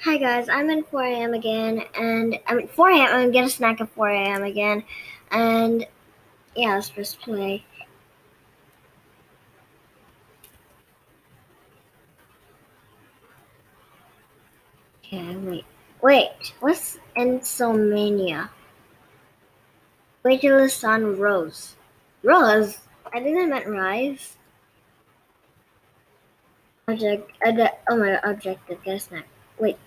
Hi guys, I'm in 4 a.m. again, and I'm at 4 a.m. I'm gonna get a snack at 4 a.m. again, and yeah, let's just play. Okay, wait, what's insomnia? Wait till the sun rose. Rose? I think I meant rise. Oh my god, objective, get a snack. Wait,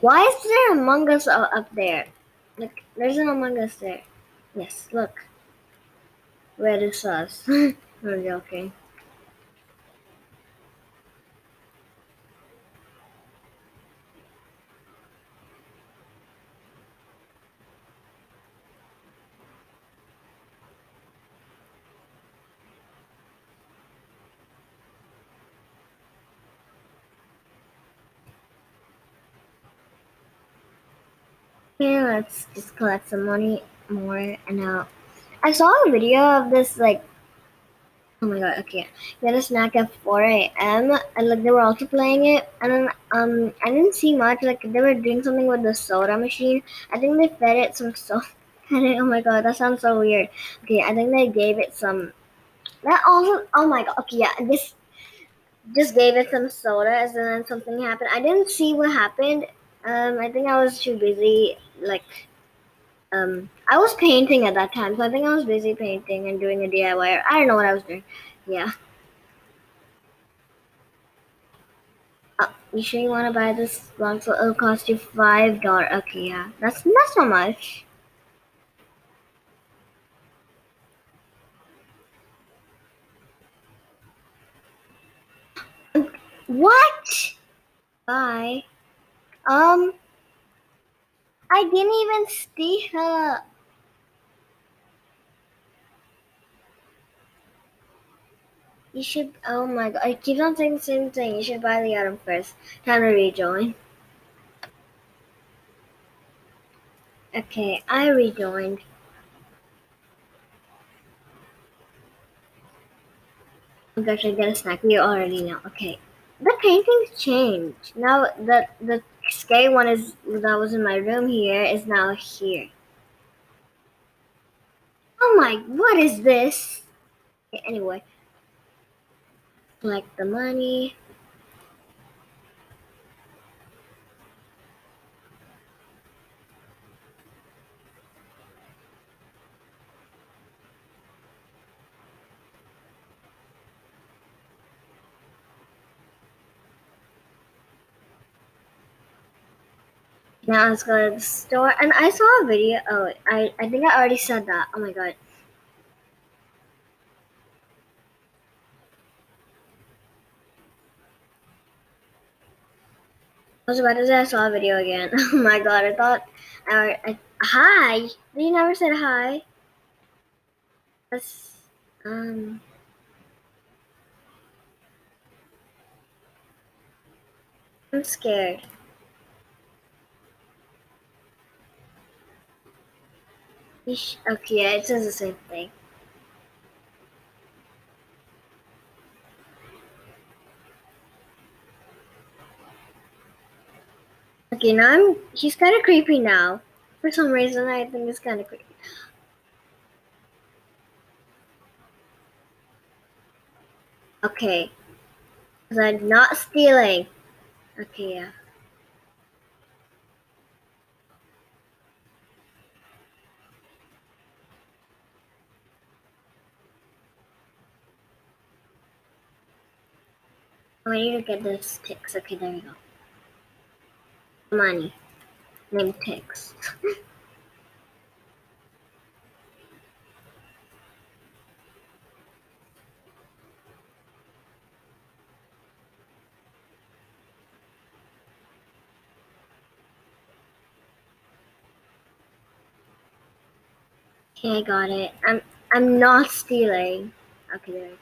why is there Among Us up there? Look, there's an Among Us there. Yes, look. Red is us. I'm joking. Okay, let's just collect some money more and now. I saw a video of this oh my god, okay. We had a snack at 4 a.m. and they were also playing it and then I didn't see much, they were doing something with the soda machine. I think they fed it some soda. Oh my god, that sounds so weird. Okay, I think they gave it some that also oh my god, okay, yeah, this just gave it some soda and then something happened. I didn't see what happened. I think I was too busy I was painting at that time, so I think I was busy painting and doing a DIY. I don't know what I was doing. Yeah. You sure you want to buy this console? It'll cost you $5. Okay, yeah. That's not much. What? Bye. Um, I didn't even see her. You should. Oh my god! I keep on saying the same thing. You should buy the item first. Time to rejoin. Okay, I rejoined. I'm going to get a snack. We already know. Okay. The paintings changed. Now the scary one is that was in my room here is now here. Oh my! What is this? Okay, anyway, collect the money. Now let's go to the store. And I saw a video. Oh, I think I already said that. Oh my god. I was about to say I saw a video again. Oh my god. I thought. Hi. You never said hi. That's um. I'm scared. Okay, yeah, it says the same thing. Okay, now he's kind of creepy now. For some reason, I think it's kind of creepy. Okay, because I'm not stealing. Okay, yeah. I need to get this ticks. Okay, there we go. Money. Name ticks. Okay, I got it. I'm not stealing. Okay, there we go.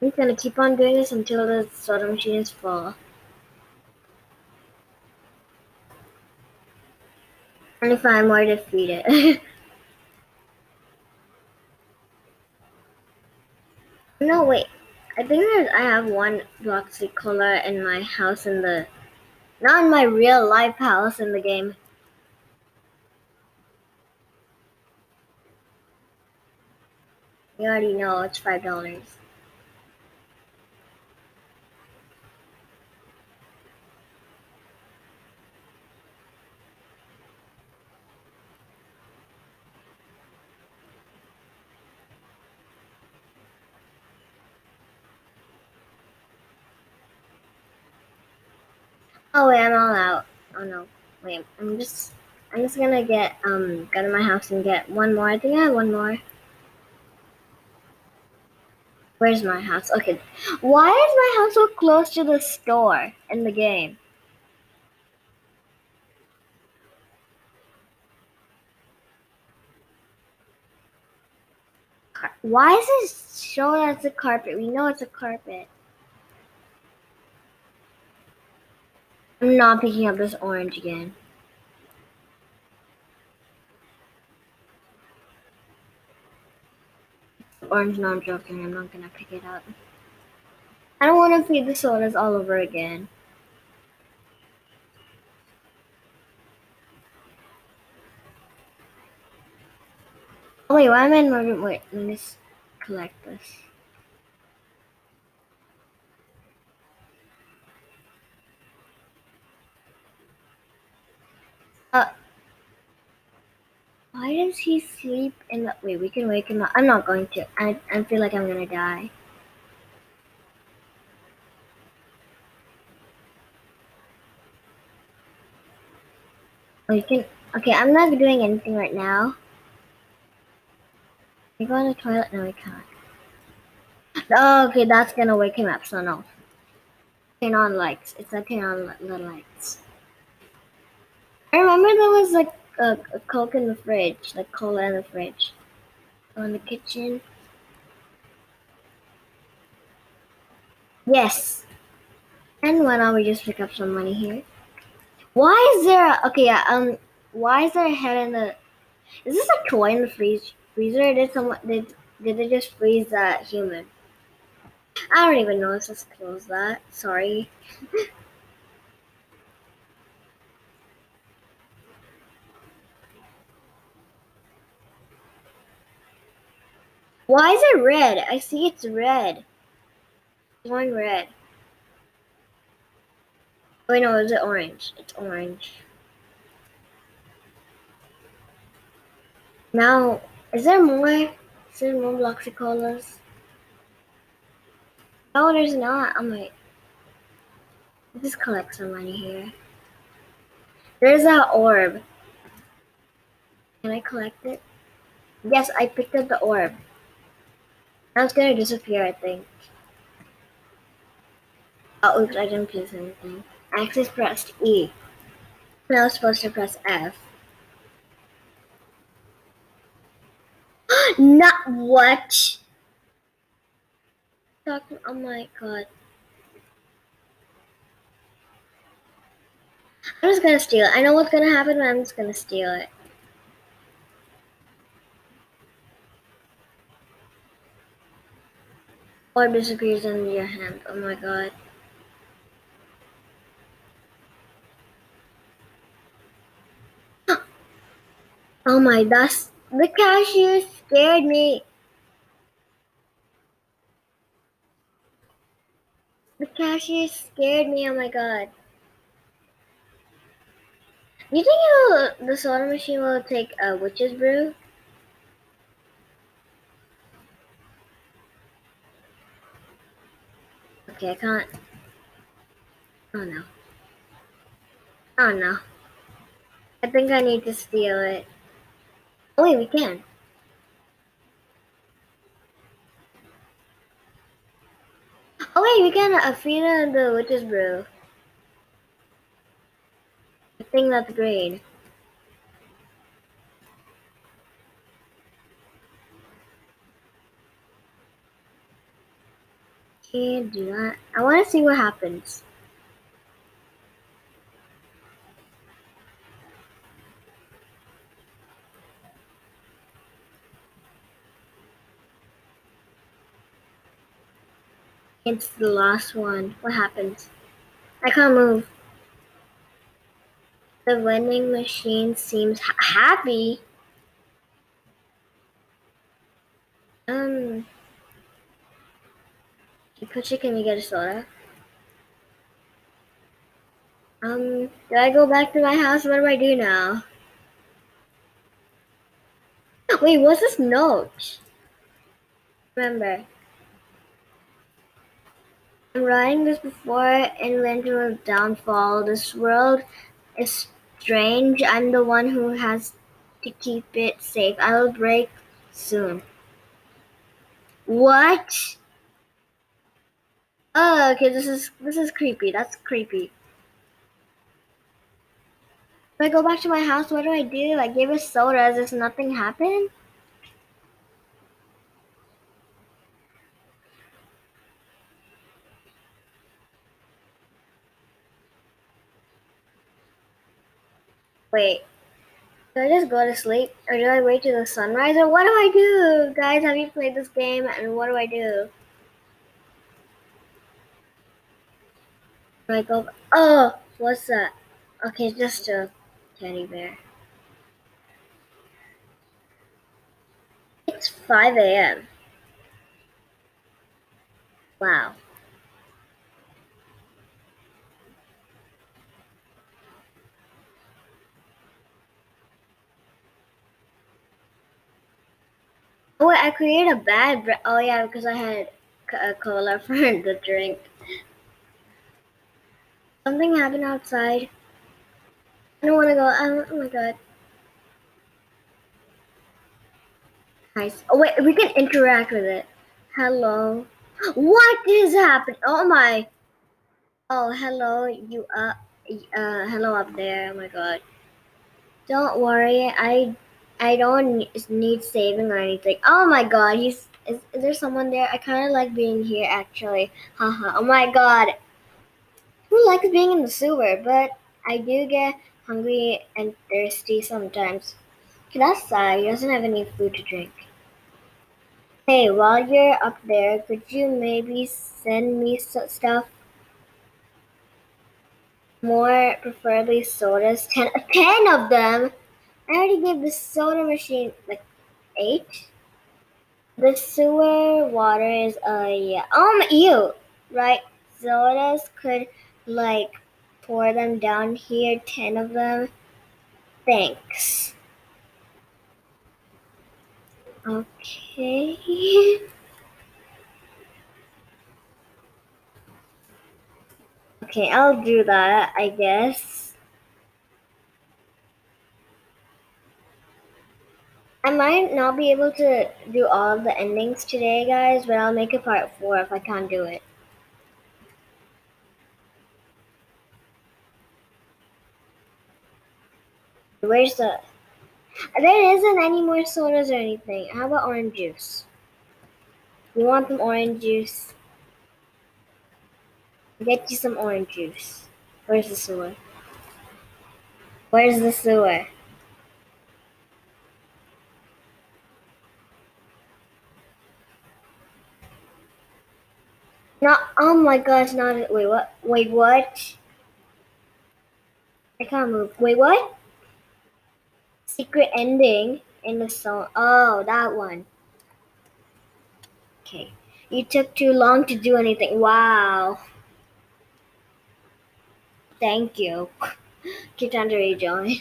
I'm just gonna keep on doing this until the soda machine is full. And if I'm more defeated. No, wait. I think I have one Bloxy Cola in my house in the, not in my real life house in the game. You already know it's $5. Oh wait, I'm all out. Oh no, wait. I'm just gonna go to my house and get one more. I think I have one more. Where's my house? Okay. Why is my house so close to the store in the game? Why is it shown as a carpet? We know it's a carpet. I'm not picking up this orange again. Orange, no, I'm joking. I'm not gonna pick it up. I don't want to feed the sodas all over again. Oh, wait, why am I in my room? Wait, let me just collect this. Uh, why does he sleep in the... Wait, we can wake him up. I'm not going to. I feel like I'm gonna die. Oh, you can... Okay, I'm not doing anything right now. Can we go in the toilet? No, we can't. Oh, okay, that's gonna wake him up, so no. Turn on lights. It's like turn on the lights. I remember there was like a Coke in the fridge, like cola in the fridge. Oh, in the kitchen. Yes. And why don't we just pick up some money here? Why is there okay, yeah, why is there a head in the... Is this a toy in the freezer? Did they just freeze that human? I don't even know. Let's just close that. Sorry. Why is it red? I see it's red. It's going red. Wait, no, is it orange? It's orange. Now, is there more? Is there more Bloxy Colas? No, there's not. I'm like, let's just collect some money here. There's that orb. Can I collect it? Yes, I picked up the orb. Now it's gonna disappear, I think. Oh, oops, I didn't press anything. I actually pressed E. Now I was supposed to press F. Not what? Oh my god. I'm just gonna steal it. I know what's gonna happen, but I'm just gonna steal it. Orb disappears in your hand. Oh my god. Oh my, that's... The cashier scared me. The cashier scared me, oh my god. You think the soda machine will take a witch's brew? Okay, I can't. Oh no. Oh no. I think I need to steal it. Oh wait, we can. Oh wait, we can feed her the witch's brew. I think that's great. Can't do that. I want to see what happens. It's the last one. What happens? I can't move. The vending machine seems happy. Um, Kuchi, can we get a soda? Do I go back to my house? What do I do now? Wait, what's this note? Remember, I'm writing this before inventor of downfall. This world is strange. I'm the one who has to keep it safe. I will break soon. What? Oh, okay. This is creepy. That's creepy. If I go back to my house, what do I do? I gave us sodas. Does nothing happen? Wait. Do I just go to sleep, or do I wait till the sunrise, or what do I do? Guys, have you played this game, and what do I do? Do I go? Oh, what's that? Okay, just a teddy bear. It's 5 a.m. Wow. Oh wait, I created a bad. Oh yeah, because I had a cola for the drink. Something happened outside. I don't want to go. Oh my god. Nice. Oh wait, we can interact with it. Hello. What is happening? Oh my. Oh hello, you hello up there. Oh my god. Don't worry, I don't need saving or anything. Oh my god, is there someone there? I kind of like being here actually. Haha. Oh my god. Who likes being in the sewer? But I do get hungry and thirsty sometimes. Okay, that's sad. He doesn't have any food to drink. Hey, while you're up there, could you maybe send me stuff? More, preferably sodas. 10 of them? I already gave the soda machine like 8. The sewer water is yeah. Ew. Right. Sodas could like pour them down here. 10 of them. Thanks. Okay. Okay, I'll do that. I guess. I might not be able to do all of the endings today, guys, but I'll make a part 4 if I can't do it. Where's the? There isn't any more sodas or anything. How about orange juice? You want some orange juice? Get you some orange juice. Where's the sewer? Where's the sewer? Not. Oh my gosh! Not. Wait. What? Wait. What? I can't move. Wait. What? Secret ending in the song. Oh, that one. Okay. You took too long to do anything. Wow. Thank you. Keep trying to rejoin.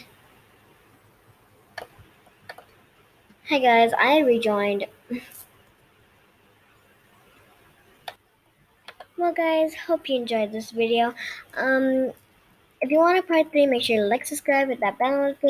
Hi guys, I rejoined. Well guys, hope you enjoyed this video. If you want a part 3, make sure to like, subscribe, hit that bell notification.